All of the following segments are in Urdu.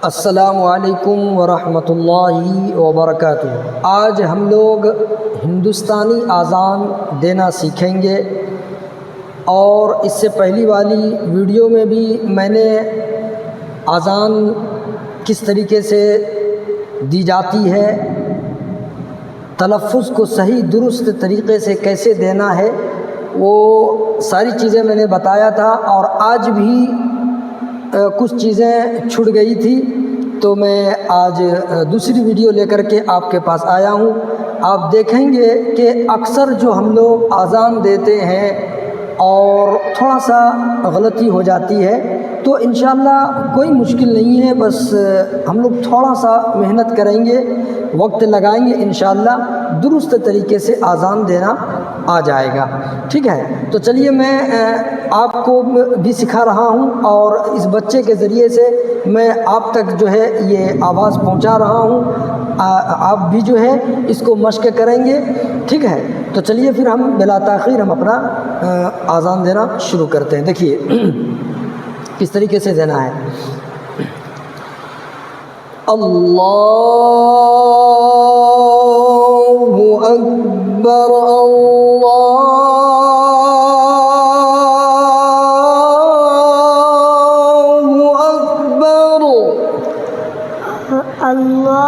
السلام علیکم ورحمۃ اللہ وبرکاتہ۔ آج ہم لوگ ہندوستانی اذان دینا سیکھیں گے، اور اس سے پہلی والی ویڈیو میں بھی میں نے اذان کس طریقے سے دی جاتی ہے، تلفظ کو صحیح درست طریقے سے کیسے دینا ہے، وہ ساری چیزیں میں نے بتایا تھا۔ اور آج بھی کچھ چیزیں چھوٹ گئی تھی، تو میں آج دوسری ویڈیو لے کر کے آپ کے پاس آیا ہوں۔ آپ دیکھیں گے کہ اکثر جو ہم لوگ اذان دیتے ہیں اور تھوڑا سا غلطی ہو جاتی ہے، تو انشاءاللہ کوئی مشکل نہیں ہے، بس ہم لوگ تھوڑا سا محنت کریں گے، وقت لگائیں گے، انشاءاللہ درست طریقے سے اذان دینا آ جائے گا۔ ٹھیک ہے، تو چلیے میں آپ کو بھی سکھا رہا ہوں، اور اس بچے کے ذریعے سے میں آپ تک جو ہے یہ آواز پہنچا رہا ہوں۔ آپ بھی جو ہے اس کو مشق کریں گے، ٹھیک ہے۔ تو چلیے پھر ہم بلا تاخیر ہم اپنا اذان دینا شروع کرتے ہیں۔ دیکھیے کس طریقے سے دینا ہے۔ اللہ اکبر، اللہ اکبر، اللہ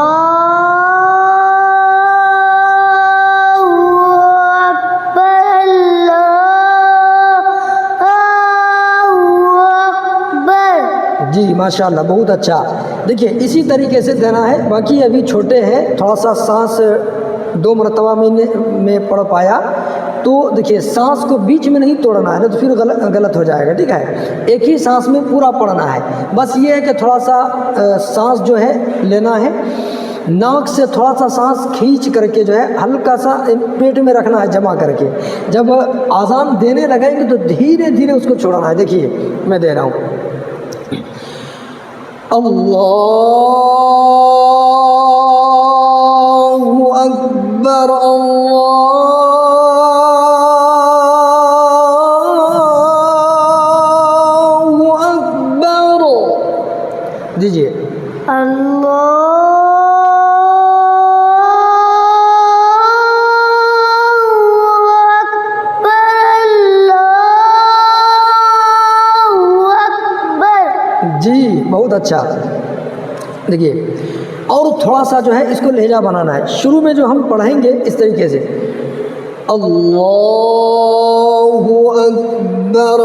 جی ماشاءاللہ، بہت اچھا۔ دیکھیے اسی طریقے سے دینا ہے، باقی ابھی چھوٹے ہیں، تھوڑا سا سانس 2 مرتبہ میں پڑھ پایا، تو دیکھیے سانس کو بیچ میں نہیں توڑنا ہے، تو پھر غلط ہو جائے گا، ٹھیک ہے۔ ایک ہی سانس میں پورا پڑھنا ہے، بس یہ ہے کہ تھوڑا سا سانس جو ہے لینا ہے، ناک سے تھوڑا سا سانس کھینچ کر کے جو ہے ہلکا سا پیٹ میں رکھنا ہے جمع کر کے۔ جب اذان دینے لگیں گے تو دھیرے دھیرے اس کو چھوڑنا ہے۔ دیکھیے میں دے رہا ہوں۔ اللہ اکبر، اللہ اکبر، دیجیے اللہ جی بہت اچھا۔ دیکھیے اور تھوڑا سا جو ہے اس کو لہجہ بنانا ہے۔ شروع میں جو ہم پڑھیں گے اس طریقے سے، اللہ اکبر،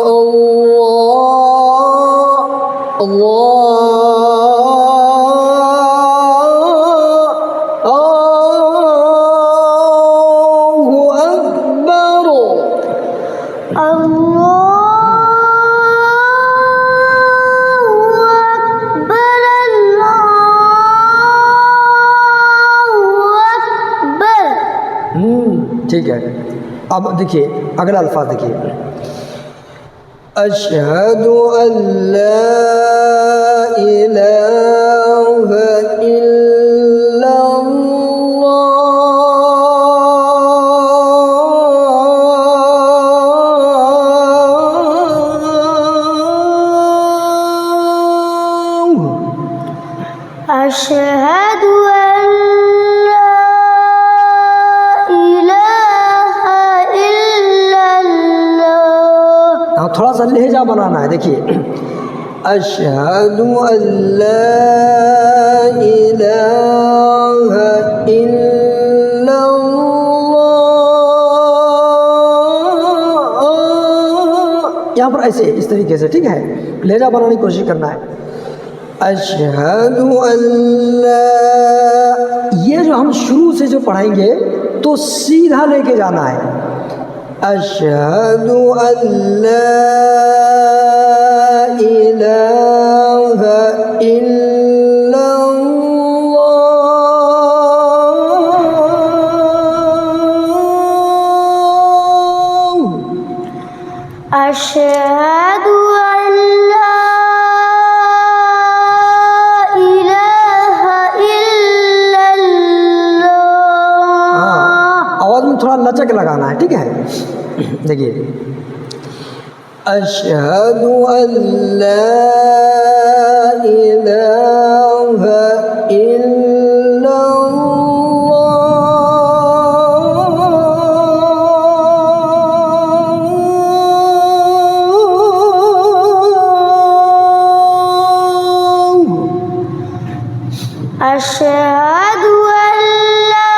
ٹھیک ہے۔ اب دیکھیے اگلا الفاظ دیکھیے، اشہد ان لا الہ الا اللہ، اشہد تھوڑا سا لہجہ بنانا ہے۔ دیکھیے اشہد ان لا الہ الا اللہ، یہاں پر ایسے اس طریقے سے، ٹھیک ہے، لہجہ بنانے کی کوشش کرنا ہے۔ اشہد ان لا، یہ جو ہم شروع سے جو پڑھیں گے تو سیدھا لے کے جانا ہے۔ اشہد ان لا الہ الا اللہ، اشہد ان لا الہ الا اللہ، آواز میں تھوڑا لچک لگانا ہے، ٹھیک ہے۔ دیکھیے اشہد ان لا الہ أشهد أن لا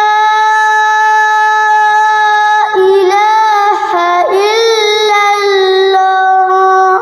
إله إلا الله.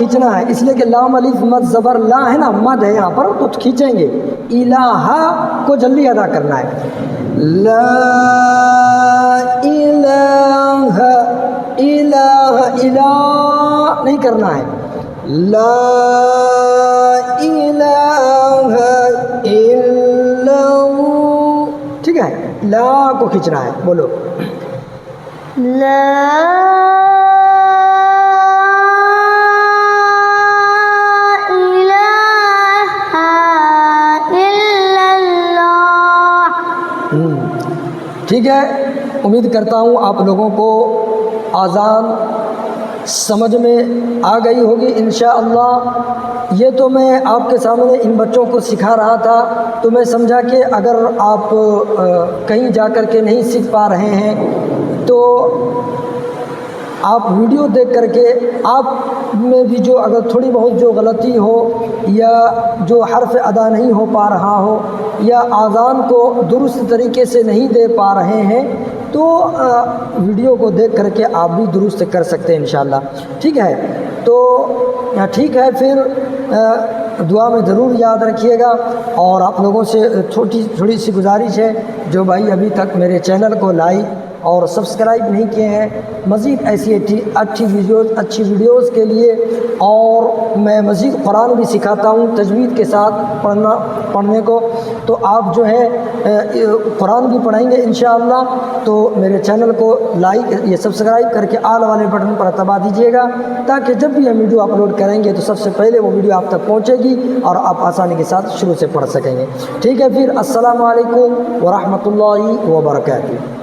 کھینچنا ہے، اس لیے کہ لام الف مد زبر لا ہے نا، مد ہے یہاں پر تو کھینچیں گے. الہ کو جلدی ادا کرنا ہے. لا الہ الہ الہ نہیں کرنا ہے. لا الہ الا ہو. ٹھیک ہے، لا کو کھینچنا ہے. بولو لا الہ الا اللہ. ٹھیک ہے، امید کرتا ہوں آپ لوگوں کو اذان سمجھ میں آ گئی ہوگی انشاءاللہ. یہ تو میں آپ کے سامنے ان بچوں کو سکھا رہا تھا، تو میں سمجھا کہ اگر آپ کہیں جا کر کے نہیں سیکھ پا رہے ہیں تو آپ ویڈیو دیکھ کر کے آپ میں بھی جو اگر تھوڑی بہت جو غلطی ہو یا جو حرف ادا نہیں ہو پا رہا ہو یا اذان کو درست طریقے سے نہیں دے پا رہے ہیں تو ویڈیو کو دیکھ کر کے آپ بھی درست کر سکتے ہیں انشاءاللہ. ٹھیک ہے، تو ٹھیک ہے پھر دعا میں ضرور یاد رکھیے گا. اور آپ لوگوں سے تھوڑی سی گزارش ہے، جو بھائی ابھی تک میرے چینل کو لائک اور سبسکرائب نہیں کیے ہیں، مزید ایسی اچھی ویڈیوز کے لیے، اور میں مزید قرآن بھی سکھاتا ہوں تجوید کے ساتھ پڑھنے کو، تو آپ جو ہے قرآن بھی پڑھیں گے انشاءاللہ. تو میرے چینل کو لائک یہ سبسکرائب کر کے آل والے بٹن پر دبا دیجیے گا، تاکہ جب بھی ہم ویڈیو اپلوڈ کریں گے تو سب سے پہلے وہ ویڈیو آپ تک پہنچے گی اور آپ آسانی کے ساتھ شروع سے پڑھ سکیں گے. ٹھیک ہے، پھر السلام علیکم ورحمۃ اللہ وبرکاتہ.